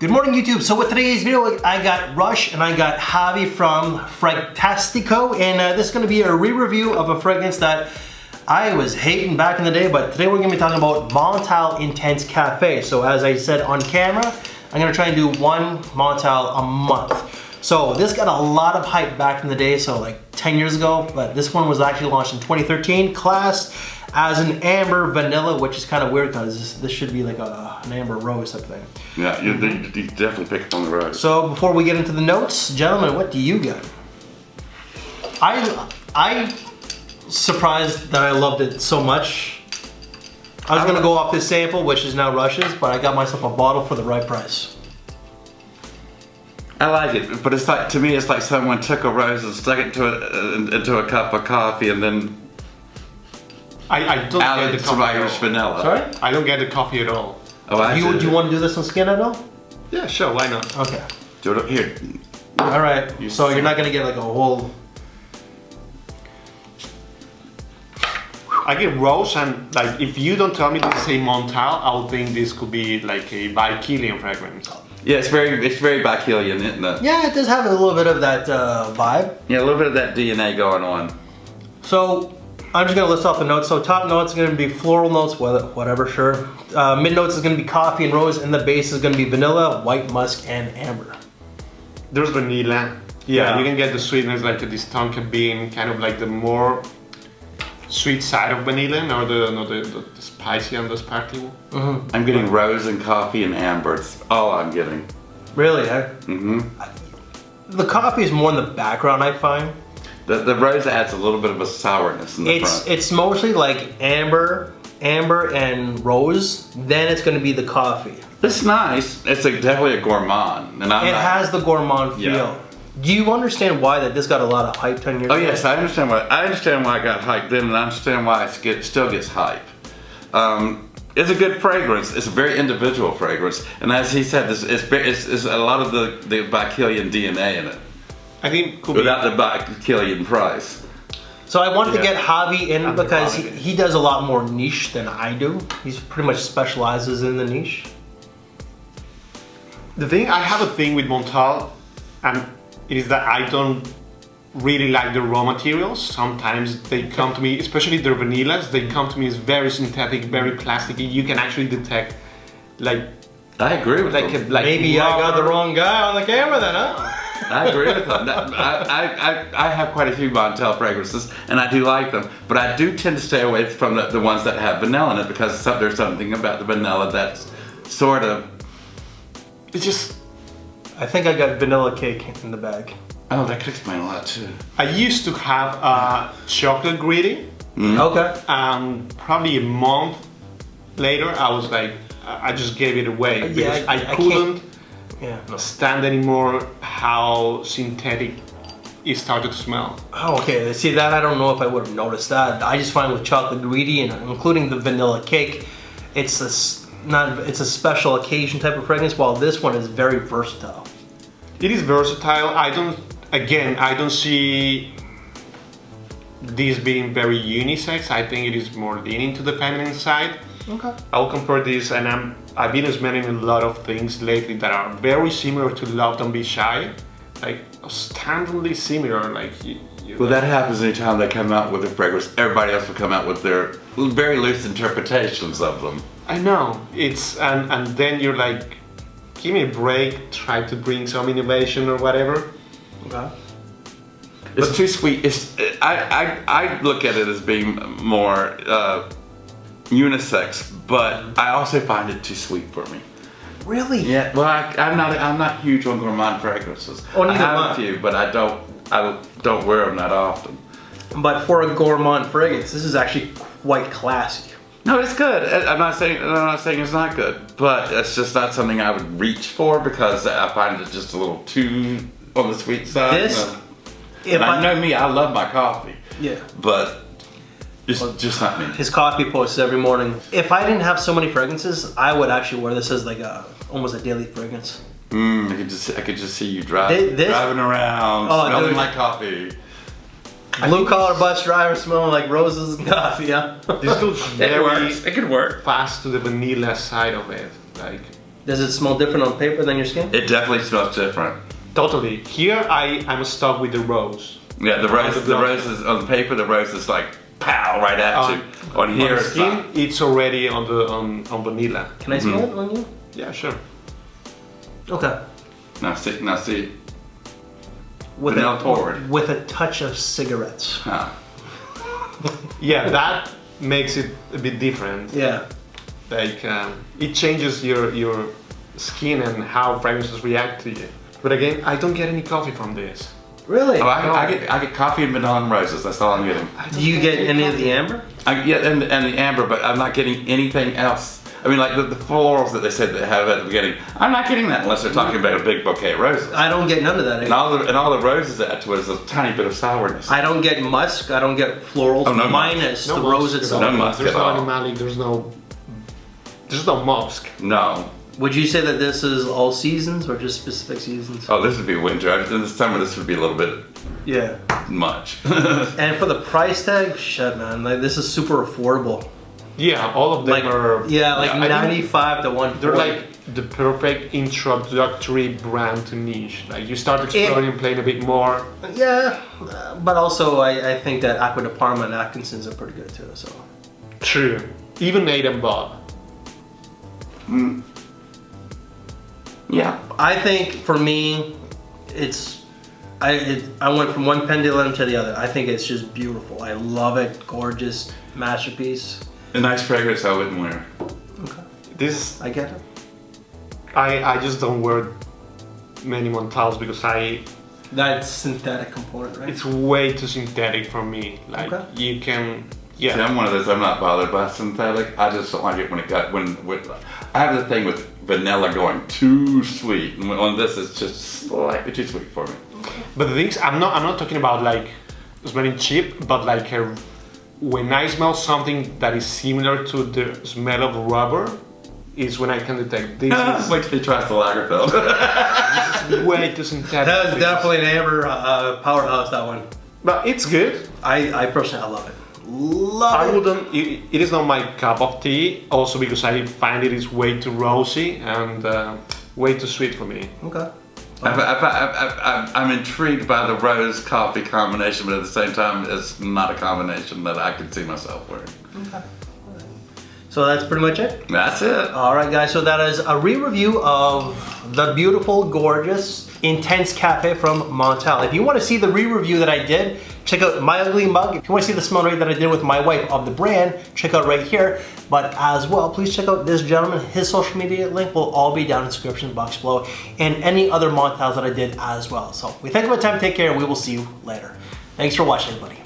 Good morning, YouTube. So with today's video, I got Rush and I got Javi from Fragtastico, and this is going to be a re-review of a fragrance that I was hating back in the day, but today we're going to be talking about Montale Intense Cafe. So as I said on camera, I'm going to try and do one Montale a month. So this got a lot of hype back in the day, so like 10 years ago, but this one was actually launched in 2013, classed as an amber vanilla, which is kind of weird because this should be like an amber rose type thing. Yeah, you definitely pick up on the rose. So before we get into the notes, gentlemen, what do you get? I surprised that I loved it so much. I was gonna go off this sample, which is now Rush's, but I got myself a bottle for the right price. I like it, but it's like, to me, it's like someone took a rose and stuck it into a cup of coffee and then I don't get the coffee Irish vanilla. Sorry? I don't get the coffee at all. Oh, Do you want to do this on skin at all? Yeah, sure, why not? Okay. Do it here. All right. So you're not gonna get like a whole. I get rose, and like if you don't tell me this is a Montale, I'll think this could be like a Bikilian fragrance. Yeah, it's very Bikilian, isn't it? Yeah, it does have a little bit of that vibe. Yeah, a little bit of that DNA going on. So I'm just gonna list off the notes. So top notes are gonna be floral notes, whatever, sure. Mid notes is gonna be coffee and rose, and the base is gonna be vanilla, white musk, and amber. There's vanilla. Yeah, you can get the sweetness like this tonka bean, kind of like the more sweet side of vanilla, or the spicy and the sparkling. Mm-hmm. I'm getting rose and coffee and amber. It's all I'm getting. Really? Mm-hmm. The coffee is more in the background, I find. The rose adds a little bit of a sourness in the front. It's mostly like amber and rose. Then it's going to be the coffee. It's nice. It's definitely a gourmand, and it has the gourmand feel. Yeah. Do you understand why that this got a lot of hype 10 years ago? Oh yes, I understand why. I understand why it got hyped then, and I understand why it still gets hype. It's a good fragrance. It's a very individual fragrance, and as he said, it's a lot of the Bikilian DNA in it. I think could without the Bikilian price. So I wanted to get Javi in because he does a lot more niche than I do. He's pretty much specializes in the niche. The thing, I have a thing with Montale, and it is that I don't really like the raw materials. Sometimes they come to me, especially their vanillas, they come to me as very synthetic, very plasticky. You can actually detect, like, I agree with them. Maybe I got the wrong guy on the camera then, huh? I agree with them. I have quite a few Montale fragrances, and I do like them, but I do tend to stay away from the ones that have vanilla in it, because there's something about the vanilla that's sort of, it's just... I think I got vanilla cake in the bag. Oh, that could explain a lot too. I used to have a chocolate greedy. Okay. Probably a month later, I was like, I just gave it away because I couldn't stand anymore how synthetic it started to smell. Oh, okay. See, that I don't know if I would have noticed that. I just find with chocolate greedy and including the vanilla cake, it's a special occasion type of fragrance, while this one is very versatile. It is versatile. I don't see this being very unisex. I think it is more leaning to the feminine side. Okay. I'll compare this, and I've been smelling a lot of things lately that are very similar to Love Don't Be Shy, like astoundingly similar. Like well, that happens anytime they come out with a fragrance. Everybody else will come out with their very loose interpretations of them. I know, and then you're like, give me a break, try to bring some innovation or whatever. Okay. It's too sweet. I look at it as being more unisex, but I also find it too sweet for me. Really? Yeah. Well, I'm not huge on gourmand fragrances. Oh, I have a few, but I don't wear them that often. But for a gourmand fragrance, this is actually quite classy. No, it's good. I'm not saying it's not good, but it's just not something I would reach for because I find it just a little too on the sweet side. I know me, I love my coffee. Yeah. But just not me. His coffee posts every morning. If I didn't have so many fragrances, I would actually wear this as like almost a daily fragrance. I could just see you driving around, smelling like coffee. Blue collar bus driver smelling like roses and coffee, yeah. This goes very it could work fast to the vanilla side of it. Like Does it smell different on paper than your skin? It definitely smells different. Totally. Here I'm stuck with the rose. Yeah, the rose is on paper. The rose is like pow right at you. On here, on the it's skin, not. it's already on vanilla. Can I smell it on you? Yeah, sure. Okay. Now see. With Vanilla forward. With a touch of cigarettes. Huh. Yeah, that makes it a bit different. Yeah. Like it changes your skin and how fragrances react to you. But again, I don't get any coffee from this. Really? Oh, I get coffee and vanilla and roses. That's all I'm getting. Do you get any of the amber? And the amber, but I'm not getting anything else. I mean, like the florals that they said they have at the beginning. I'm not getting that unless they're talking about a big bouquet of roses. I don't get none of that. And all the roses add to it is a tiny bit of sourness. I don't get musk. I don't get florals. Oh, no minus musk. the No rose musk. itself. No musk There's at no all. animalic. There's no musk. No. Would you say that this is all seasons or just specific seasons? Oh, this would be winter. In the summer, this would be a little bit Yeah. much. And for the price tag, shit, man, like this is super affordable. Yeah, all of them Like are. like I think 95 to 140. They're like the perfect introductory brand to niche. Like you start exploring and playing a bit more. Yeah, but also I think that Aqua de Parma and Atkinson's are pretty good too. So True. Even Nate and Bob. Yeah. I think for me, I went from one pendulum to the other. I think it's just beautiful. I love it. Gorgeous masterpiece. A nice fragrance I wouldn't wear. Okay, This I get it. I just don't wear many Montales because That synthetic component, right? it's way too synthetic for me. Like Okay. you can See, I'm one of those. I'm not bothered by synthetic. I just don't like it when I have the thing with vanilla going too sweet, and on this it's just slightly too sweet for me. But the things I'm not talking about like smelling cheap, but like when I smell something that is similar to the smell of rubber, is when I can detect this Wait till he tries the Lagerfeld. is way too synthetic. That was definitely an amber powerhouse. That one. But it's good. I personally love it. Love I it. wouldn't. It is not my cup of tea. Also because I find it is way too rosy and way too sweet for me. Okay. I'm intrigued by the rose coffee combination, but at the same time, it's not a combination that I could see myself wearing. Okay. So that's pretty much it. That's it. All right, guys. So that is a re-review of the beautiful, gorgeous, intense cafe from Montale. If you want to see the re-review that I did, check out My Ugly Mug. If you want to see the smell rate that I did with my wife of the brand, check out right here. But as well, please check out this gentleman. His social media link will all be down in the description box below, and any other Montales that I did as well. So we thank you for your time. Take care, and we will see you later. Thanks for watching, everybody.